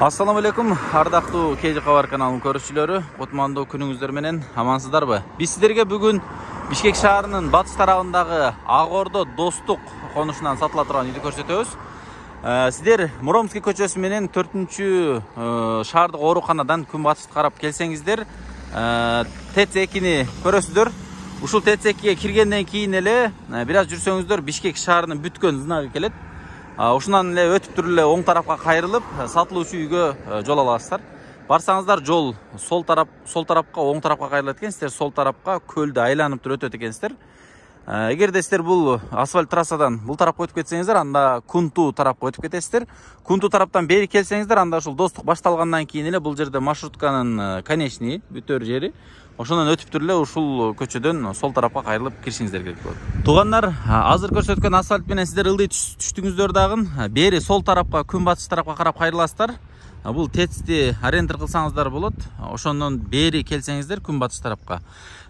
Assalamu alaikum, ардактуу KG Кабар каналынын көрүүчүлөрү, кутмандуу күнүңүздөр менен амансыздарбы? Биз сиздерге бүгүн Бишкек шаарынын батыш тарабындагы Ак Ордо Достук конушунан сатыла турган үйдү көрсөтөбүз. Сиздер Муромский көчөсү менен 4-чү шаардык ооруканадан күн батышты карап келсеңиздер, ТЭЦ-2-ни көрөсүздөр. Ушул ТЭЦ-2-ге киргенден кийин эле бир аз жүрсөңүздөр Бишкек шаарынын бүткөн знагы келет. Ушунан эле өтүп туруп эле оң тарапка кайрылып, сатылуучу үйгө жол аласыздар. Барсаңыздар жол сол тарапка, оң тарапка кайрылат экен, сиздер сол тарапка көлдү айланып туруп өтөт экенсиздер. Эгерде сиздер бул асфальт трассадан бул тарапка өтүп кетсеңиздер, анда Кунту тарапка өтүп кетесиздер. Кунту тараптан бери келсеңиздер, анда ушул Достук башталгандан кийин эле бул жерде маршрутканын конечный бүтөр жери. Ошондон өтүп туруп эле ушул көчөдөн сол тарапка кайрылып киришиңиздер керек болот. Туугандар, азыр көрсөткөн асфальт менен сиздер ылдый түштүңүздөр дагы бери сол тарапка, күн батыш тарапка карап кайрыласыздар. Бул ТЭЦ-ти арендер кылсаңыздар болот. Ошондон бери келсеңиздер күн батыш тарапка.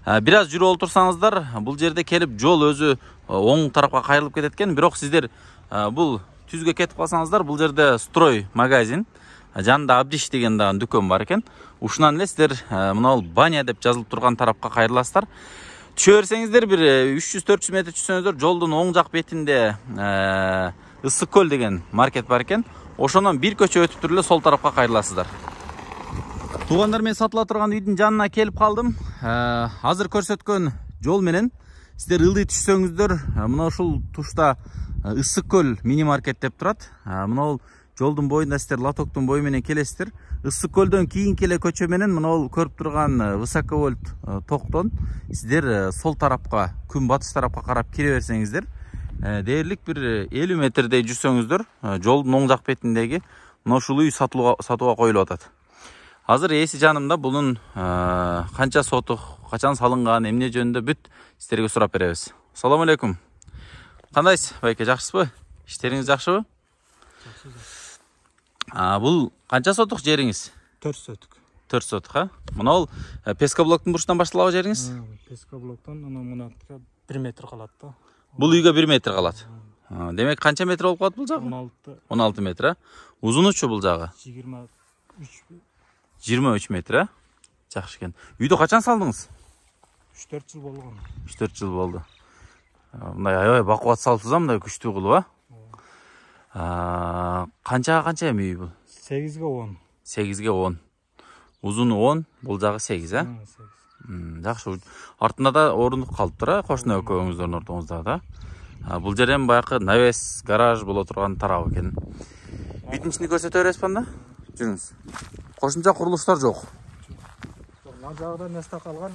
Бир аз жүрүп олтурсаңыздар, бул жерде келип жол өзү оң тарапка кайрылып кетет экен. Бирок сиздер бул түзгө кетип калсаңыздар, бул жерде строй магазин, жанында Абдиш деген дагы дүкөн бар экен. Ушунан эле сиздер мына баня деп жазылып турган тарапка кайрыласыздар. Түшө берсеңиздер, бир 300-400 метр түшсөңүздөр, жолдун оң жак бетинде Ысык көл деген маркет бар экен. Ошондон бир көчө өтүп туруп эле сол тарапка кайрыласыздар. Туугандар, мен сатыла турган үйдүн жанына келип калдым. Азыр көрсөткөн жол менен сиздер ылдый түшсөңүздөр, мына ушул тушта Ысык көл мини маркет деп турат. Мына жолдун боюнда сиздер лотоктун бою менен келесиздер. Ысык көлдөн кийинки эле көчө менен мына көрүп турган высоковольт токтон сиздер сол тарапка, күн батыш тарапка карап кире берсеңиздер, дээрлик бир 50 метрдей жүрсөңүздөр, жолдун оң жак бетиндеги мына ушул үй сатууга коюлуп атат. Азыр эси жанымда, бунун канча сотук, качан салынган, эмне жөнүндө бүт сиздерге сурап беребиз. Assalamu alaikum. Кандайсыз, байке, жакшысызбы? Иштериңиз жакшыбы? Бул канча сотук жериңиз? 4 сотук. 4 сотук, Мына пескоблоктун бурчунан башталабы жериңиз? Пескоблоктон мына 1 метр калат да. Бул үйгө 1 метр калат. Демек канча метр болуп калат бул жагы? 16 метр, Узунучу бул жагы? 23 метр, Жакшы экен. Үйдү качан салдыңыз? 3-4 жыл болгон. 3-4 жыл болду. Мындай аябай бакубат салыпсыз, мындай күчтүү кылып, Канча эми үй бул? 8-ге 10. 8-ге 10. Узуну 10, бул жагы 8, 8. Жакшы. Артында да орундук калыптыр, кошуна экөөңүздөрдүн ортоңузда да. Бул жер эми баягы навес, гараж боло турган тарап экен. Үйдүн ичин көрсөтө бересизби анда? Жүрүңүз. Кошумча курулуштар жок. Мына жагда неста калган.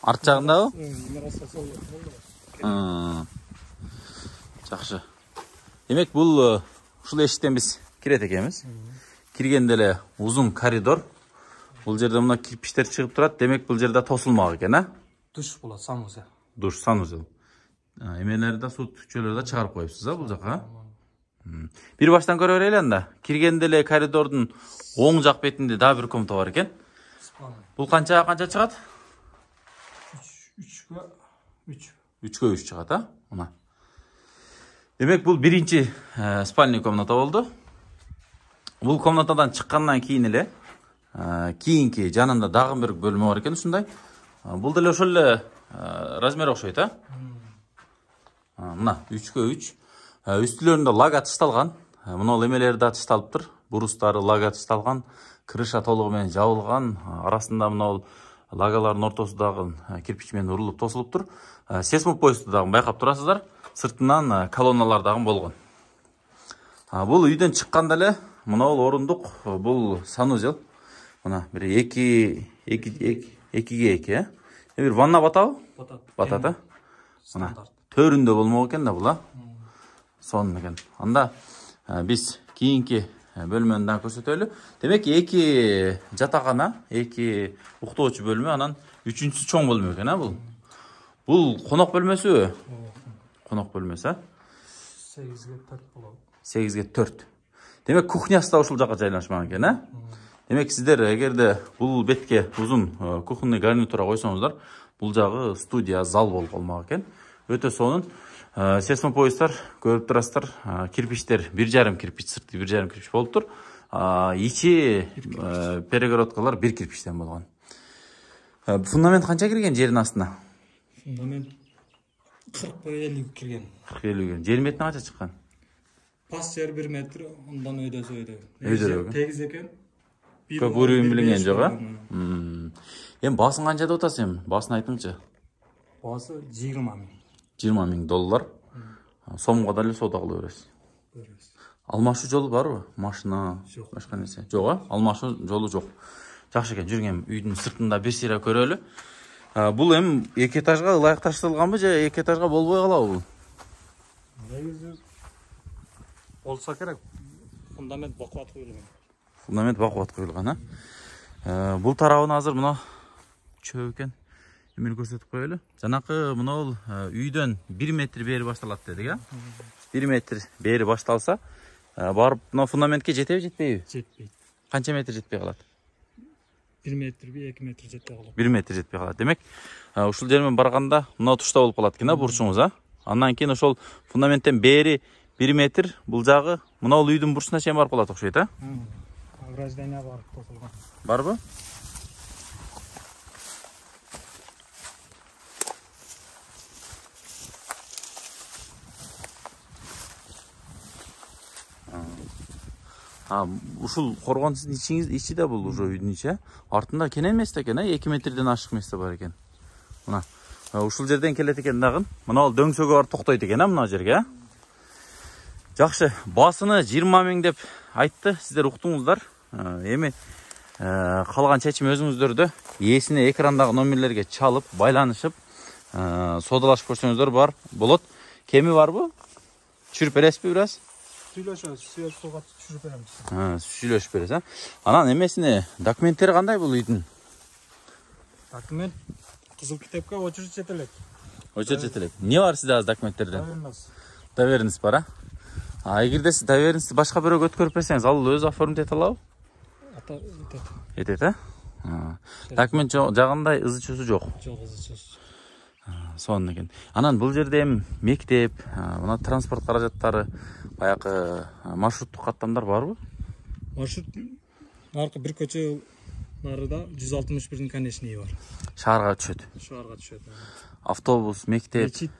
Арт жагындабы? Имараса сол болду. Жакшы. Демек бул ушул эшиктен биз кирет экенбиз. Киргенде эле узун коридор. Бул жерде мына кирпичтер чыгып турат. Демек бул жерде тосулмак экен, Душ болот, санузел. Душ, санузел. Эмелерди да, суу түкчөлөрдү да чыгарып коюпсуз, бул жака? Бир баштан көрө берели анда. Киргенде эле коридордун оң жак бетинде дагы бир комната бар экен. Бул канча чыгат? 3-кө 3 чыгат, Мына. Демек бул биринчи спальный комната болду. Бул комнатадан чыккандан кийин эле кийинки жанында дагы бир бөлмө бар экен, ушундай. Бул деле ошол эле размер окшойт, Мына 3-кө 3. Үстүлөрүндө лага тышталган. Мына эмелери да тышталыптыр. Бурустары лага тышталган, крыша толугу менен жабылган. Арасында мына лагалардын ортосу дагы кирпич менен урулуп тосулуптур. Сейсмопоезду дагы байкап турасыздар. Сыртынан колонналар дагы болгон. Бул үйдөн чыкканда эле мына орундук, бул санузел. Мына бир 2-ге 2. Бир ванна батабы? Батат. Мына төрүндө болмок экен да бул, Сонун экен. Анда биз кийинки бөлмөнү да көрсөтөлү. Демек 2 жатакана, 2 уктоочу бөлмө, анан 3-чүсү чоң бөлмө экен, бул. Бул конок бөлмөсүбү? Конок бөлмөсү, 8-ге 4 болот. 8-ге 4. Демек кухнясы да ушул жака жайлашмак экен, Демек сиздер эгерде бул бетке узун кухонный гарнитура койсоңуздар, бул жагы студия, зал болуп калмак экен. Өтө сонун. Сейсмопоездар көрүп турасыздар. Кирпичтер 1,5 кирпич, сырты 1,5 кирпич болуптур. ичи перегородкалар бир кирпичтен болгон. Фундамент канча кирген жердин астына? Фундамент 40-50 кирген. 40-50 кирген. Жер метине канча чыккан? Пас жер 1 метр, ондан өйдөсө өйдө. Өйдө. Тегиз экен. Көп үрүн билинген жок, а? Эми баасын канча деп атасыз эми? Баасын айтыңчы. Баасы 20 миң. 20 миң доллар. Сомго да эле соода кыла бересиз. Алмашуу жолу барбы? Машина, башка нерсе. Жок, а? Алмашуу жолу жок. Жакшы экен, жүргөн үйдүн сыртында бир сыйра көрөлү. Бул эми 2 этажга ылайыкташтырылганбы же 2 этажга болбой калабы бул? Негизи болса керек. Фундамент бакуат коюлган. Фундамент бакуат коюлган, а? Бул тарабына азыр мына чөп экен. Эмени көрсөтүп коелу. Жанакы мына үйдөн 1 метр бери башталат дедик, а? 1 метр бери башталса, барып мына фундаментке жетеби, жетпейби? Жетпейт. Канча метр жетпей калат? 1 метрби, 2 метр жетпей калат. 1 метр жетпей калат. Демек, ушул жер менен барганда мына тушта болуп калат экен, а, бурчуңуз, а? Андан кийин ошол фундаменттен бери 1 метр бул жагы мына үйдүн бурчуна чейин барып калат окшойт, а? Ограждение барып тосулган. Барбы? Ушул коргон сиздин ичи да бул уже үйдүн ичи, артында кенен эмес экен, 2 метрден ашык эмес бар экен. Мына ушул жерден келет экен дагы. Мына ал дөңсөгө барып токтойт экен, мына жерге, а? Жакшы, басыны 20 миң деп айтты, сиздер уктуңуздар. Эми калган чечим өзүңүздөрдө. Ээсине экрандагы номерлерге чалып, байланышып, соодалашып көрсөңүздөр бар болот. Кеми барбы? Түшүрүп бересизби бир аз? Сүйлөшөбүз, суга түшүрүп беребиз. Сүйлөшүп бересиз, а? Анан эмесине документтери кандай бул үйдүн? Документ кызыл китепке очерк жетелек. Очерк жетелек. Не бар сизде азыр документтерден? Доверенность бар, а? Эгерде сиз доверенностьти башка бирөөгө өткөрүп берсеңиз, ал өзү оформить эте алабы? Этет, а? Документ жагында ызы-чуусу жок. Жок, ызы-чуусу. Сонун экен. Анан бул жерде эми мектеп, мына транспорт каражаттары, баягы маршруттук каттамдар барбы? Маршрут аркы бир көчө нарыда 161 конечный бар. Шаарга түшөт. Шаарга түшөт. Автобус, мектеп. Мечит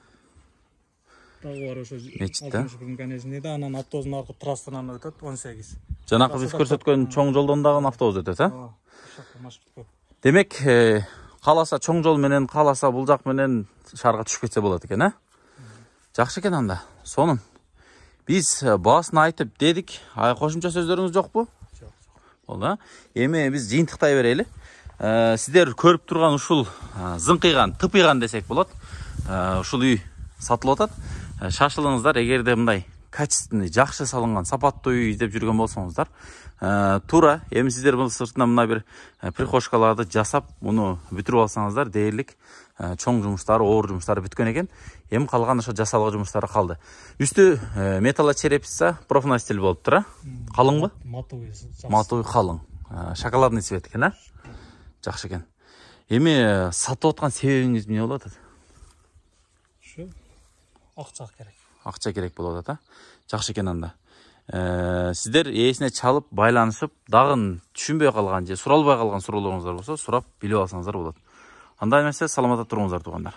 дагы бар ошо. Мечит да? 61 конечный да, анан автобустун аркы трассадан өтөт 18. Жанакы биз көрсөткөн чоң жолдон дагы автобус өтөт, а? Маршрут көп. Демек, кааласа чоң жол менен, кааласа бул жак менен шаарга түшүп кетсе болот экен, а? Жакшы экен анда. Сонун. Биз баасын айтып дедик. Кошумча сөздөрүңүз жокпу? Жок. Болду, а? Эми биз жыйынтыктай берели. Сиздер көрүп турган ушул зыңкыйган, тыпыйган десек болот. Ушул үй сатылып атат. Шашылыңыздар, эгерде мындай качественный, жакшы салынган, сапаттуу үй издеп жүргөн болсоңуздар, туура эми сиздер бул сыртына мына бир прихожкаларды жасап, муну бүтүрүп алсаңыздар, дээрлик чоң жумуштары, оор жумуштары бүткөн экен. Эми калган ошо жасалгы жумуштары калды. Үстү металлочерепица, профнастил болуптур, а? Калыңбы? Матовый калың. Шоколадный цвет экен, а? Жакшы экен. Эми сатып аткан себебиңиз эмне болуп атат? Ушу акча керек. Акча керек болуп атат, а? Жакшы экен анда. Сиздер ээсине чалып, байланышып, дагы түшүнбөй калган же суралбай калган суроолоруңуздар болсо, сурап билип алсаңыздар болот. Анда эмесе саламатта туруңуздар туугандар.